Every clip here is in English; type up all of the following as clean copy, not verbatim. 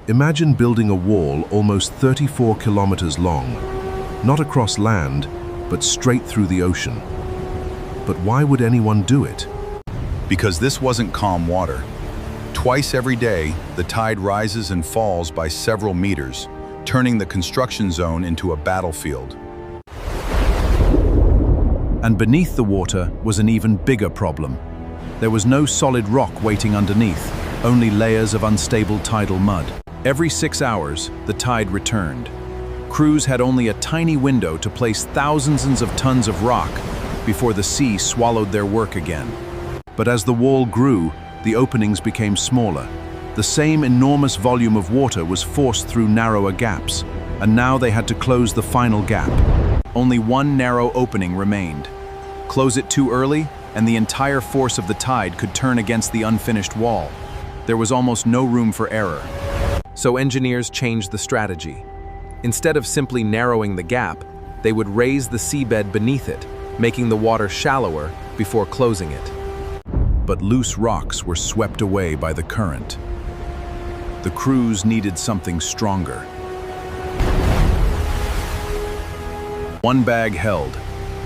Imagine building a wall almost 34 kilometers long, not across land, but straight through the ocean. But why would anyone do it? Because this wasn't calm water. Twice every day, the tide rises and falls by several meters, turning the construction zone into a battlefield. And beneath the water was an even bigger problem. There was no solid rock waiting underneath, only layers of unstable tidal mud. Every 6 hours, the tide returned. Crews had only a tiny window to place thousands of tons of rock before the sea swallowed their work again. But as the wall grew, the openings became smaller. The same enormous volume of water was forced through narrower gaps, and now they had to close the final gap. Only one narrow opening remained. Close it too early, and the entire force of the tide could turn against the unfinished wall. There was almost no room for error. So engineers changed the strategy. Instead of simply narrowing the gap, they would raise the seabed beneath it, making the water shallower before closing it. But loose rocks were swept away by the current. The crews needed something stronger. One bag held,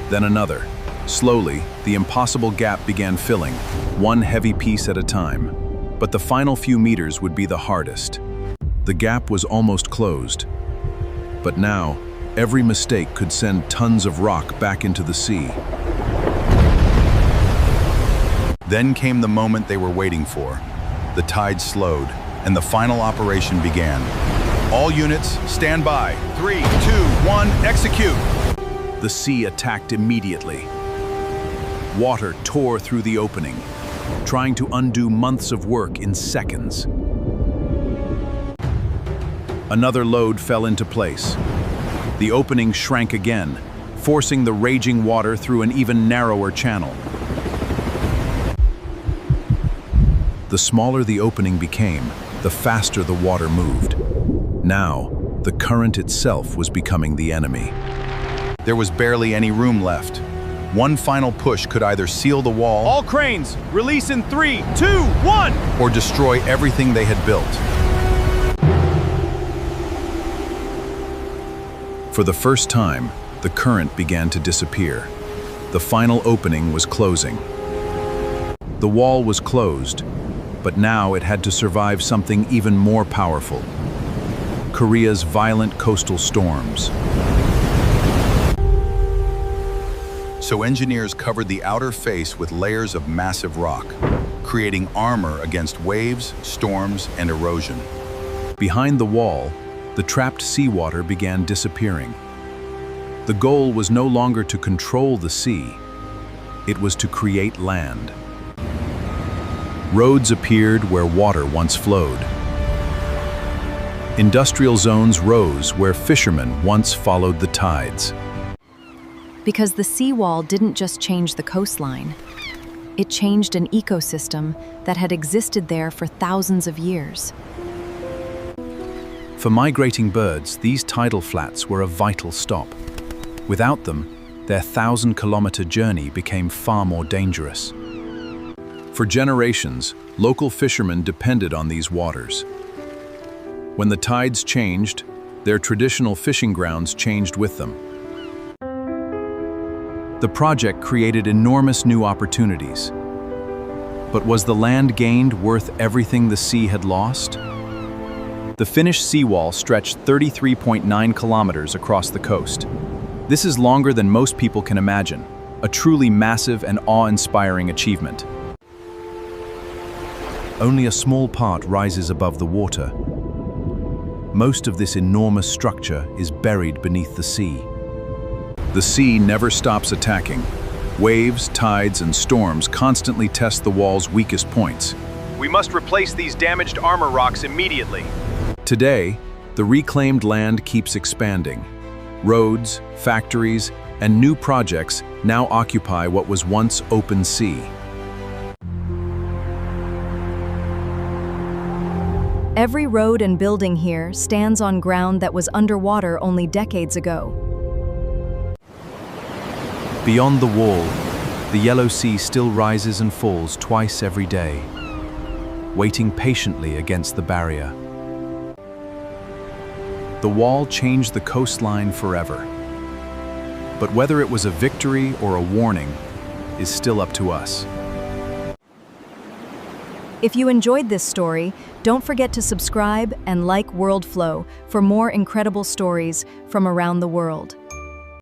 then another. Slowly, the impossible gap began filling, one heavy piece at a time. But the final few meters would be the hardest. The gap was almost closed. But now, every mistake could send tons of rock back into the sea. Then came the moment they were waiting for. The tide slowed, and the final operation began. All units, stand by. 3, 2, 1, execute! The sea attacked immediately. Water tore through the opening, trying to undo months of work in seconds. Another load fell into place. The opening shrank again, forcing the raging water through an even narrower channel. The smaller the opening became, the faster the water moved. Now, the current itself was becoming the enemy. There was barely any room left. One final push could either seal the wall— All cranes, release in 3, 2, 1! —or destroy everything they had built. For the first time, the current began to disappear. The final opening was closing. The wall was closed, but now it had to survive something even more powerful: Korea's violent coastal storms. So engineers covered the outer face with layers of massive rock, creating armor against waves, storms, and erosion. Behind the wall, the trapped seawater began disappearing. The goal was no longer to control the sea, it was to create land. Roads appeared where water once flowed. Industrial zones rose where fishermen once followed the tides. Because the seawall didn't just change the coastline, it changed an ecosystem that had existed there for thousands of years. For migrating birds, these tidal flats were a vital stop. Without them, their 1,000-kilometer journey became far more dangerous. For generations, local fishermen depended on these waters. When the tides changed, their traditional fishing grounds changed with them. The project created enormous new opportunities. But was the land gained worth everything the sea had lost? The finished seawall stretched 33.9 kilometers across the coast. This is longer than most people can imagine, a truly massive and awe-inspiring achievement. Only a small part rises above the water. Most of this enormous structure is buried beneath the sea. The sea never stops attacking. Waves, tides, and storms constantly test the wall's weakest points. We must replace these damaged armor rocks immediately. Today, the reclaimed land keeps expanding. Roads, factories, and new projects now occupy what was once open sea. Every road and building here stands on ground that was underwater only decades ago. Beyond the wall, the Yellow Sea still rises and falls twice every day, waiting patiently against the barrier. The wall changed the coastline forever. But whether it was a victory or a warning is still up to us. If you enjoyed this story, don't forget to subscribe and like World Flow for more incredible stories from around the world.